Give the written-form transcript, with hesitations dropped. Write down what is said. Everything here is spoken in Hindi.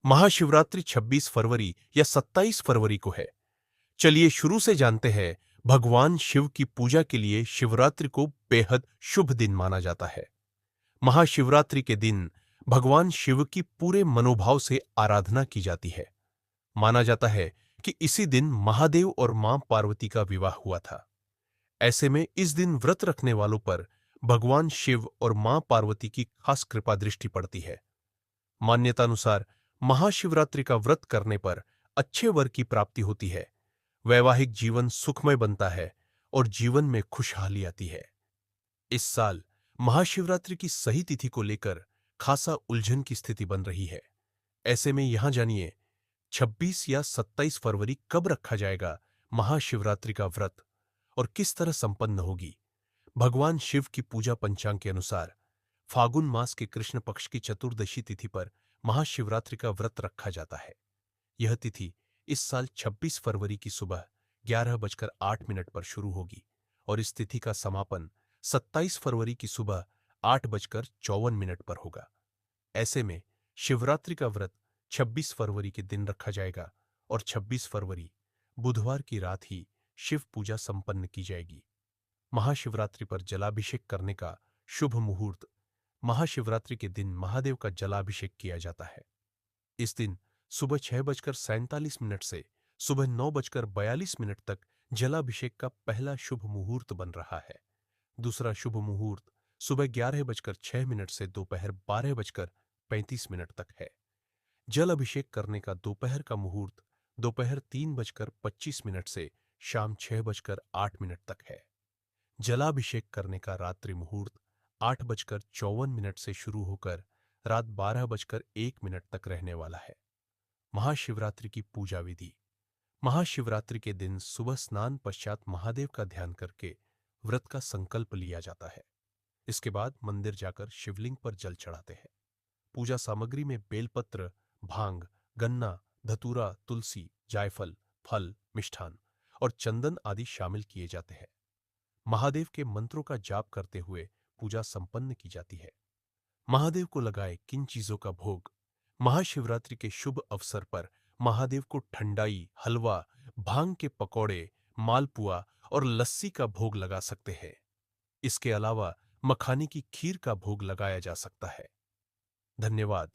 महाशिवरात्रि 26 फरवरी या 27 फरवरी को है। चलिए शुरू से जानते हैं। भगवान शिव की पूजा के लिए शिवरात्रि को बेहद शुभ दिन माना जाता है। महाशिवरात्रि के दिन भगवान शिव की पूरे मनोभाव से आराधना की जाती है। माना जाता है कि इसी दिन महादेव और मां पार्वती का विवाह हुआ था। ऐसे में इस दिन व्रत रखने वालों पर भगवान शिव और मां पार्वती की खास कृपा दृष्टि पड़ती है। मान्यतानुसार महाशिवरात्रि का व्रत करने पर अच्छे वर की प्राप्ति होती है, वैवाहिक जीवन सुखमय बनता है और जीवन में खुशहाली आती है। इस साल महाशिवरात्रि की सही तिथि को लेकर खासा उलझन की स्थिति बन रही है। ऐसे में यहां जानिए 26 या 27 फरवरी कब रखा जाएगा महाशिवरात्रि का व्रत और किस तरह संपन्न होगी। भगवान शिव की पूजा पंचांग के अनुसार फागुन मास के कृष्ण पक्ष की चतुर्दशी तिथि पर महाशिवरात्रि का व्रत रखा जाता है। यह तिथि इस साल 26 फरवरी की सुबह 11:08 पर शुरू होगी और इस तिथि का समापन 27 फरवरी की सुबह 8:54 पर होगा। ऐसे में शिवरात्रि का व्रत 26 फरवरी के दिन रखा जाएगा और 26 फरवरी बुधवार की रात ही शिव पूजा संपन्न की जाएगी। महाशिवरात्रि पर जलाभिषेक करने का शुभ मुहूर्त। महाशिवरात्रि के दिन महादेव का जलाभिषेक किया जाता है। इस दिन सुबह 6:47 से सुबह 9:42 तक जलाभिषेक का पहला शुभ मुहूर्त बन रहा है। दूसरा शुभ मुहूर्त सुबह 11:06 से दोपहर 12:35 तक है। जल अभिषेक करने का दोपहर का मुहूर्त दोपहर 3:25 से शाम 6:08 तक है। जलाभिषेक करने का रात्रि मुहूर्त 8:54 से शुरू होकर रात 12:01 तक रहने वाला है। महाशिवरात्रि की पूजा विधि। महाशिवरात्रि के दिन सुबह स्नान पश्चात महादेव का ध्यान करके व्रत का संकल्प लिया जाता है। इसके बाद मंदिर जाकर शिवलिंग पर जल चढ़ाते हैं। पूजा सामग्री में बेलपत्र, भांग, गन्ना, धतूरा, तुलसी, जायफल, फल, मिष्ठान और चंदन आदि शामिल किए जाते हैं। महादेव के मंत्रों का जाप करते हुए पूजा संपन्न की जाती है। महादेव को लगाए किन चीजों का भोग। महाशिवरात्रि के शुभ अवसर पर महादेव को ठंडाई, हलवा, भांग के पकौड़े, मालपुआ और लस्सी का भोग लगा सकते हैं। इसके अलावा मखाने की खीर का भोग लगाया जा सकता है। धन्यवाद।